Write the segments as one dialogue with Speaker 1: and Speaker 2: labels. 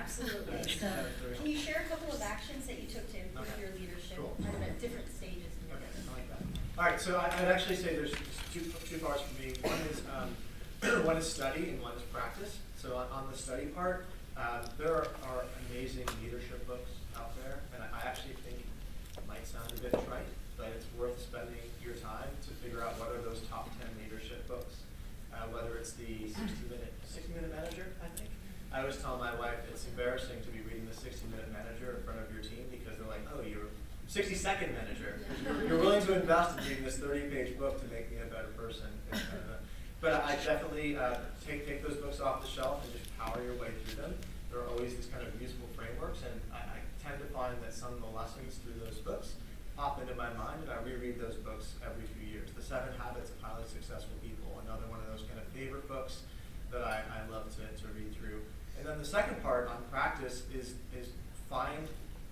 Speaker 1: Absolutely. So, can you share a couple of actions that you took to improve your leadership kind of at different stages in your
Speaker 2: Okay, I like that. All right, so I'd actually say there's two parts for me. One is study and one is practice. So on the study part, there are amazing leadership books out there, and I actually think it might sound a bit trite, but it's worth spending your time to figure out what are those top 10 leadership books. Whether it's the 60-minute manager, I think. I always tell my wife it's embarrassing to be reading the 60-minute manager in front of your team because they're like, oh, you're 60-second manager. You're willing to invest in reading this 30-page book to make me a better person. But I definitely take those books off the shelf and just power your way through them. There are always these kind of useful frameworks, and I tend to find that some of the lessons through those books pop into my mind, and I reread those books every few years. The 7 Habits of Highly Successful People, another one of those kind of favorite books that I love to read through. And then the second part on practice is find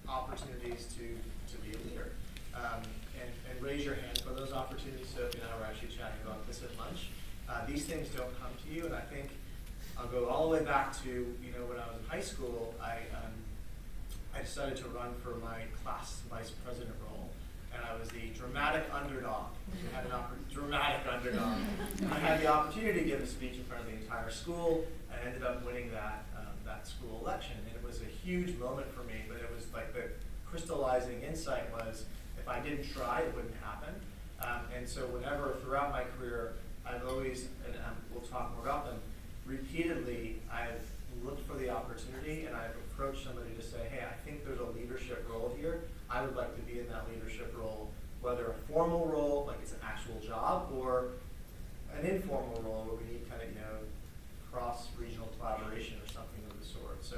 Speaker 2: opportunities to be a leader. And raise your hand for those opportunities. Sophie and I were actually chatting about this at lunch. These things don't come to you, and I think I'll go all the way back to, when I was in high school, I decided to run for my class vice president role, and I was the dramatic underdog. We had dramatic underdog. I had the opportunity to give a speech in front of the entire school, and ended up winning that school election. And it was a huge moment for me, but it was like the crystallizing insight was, if I didn't try, it wouldn't happen. And so whenever, throughout my career, I've always, and we'll talk more about them, repeatedly, I've looked for the opportunity and I've approached somebody to say, hey, I think there's a leadership role here. I would like to be in that leadership role, whether a formal role, like it's an actual job, or an informal role where we need kind of, cross-regional collaboration or something of the sort. So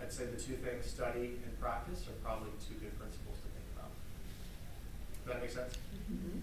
Speaker 2: I'd say the two things, study and practice, are probably two good principles to think about. Does that make sense?
Speaker 1: Mm-hmm.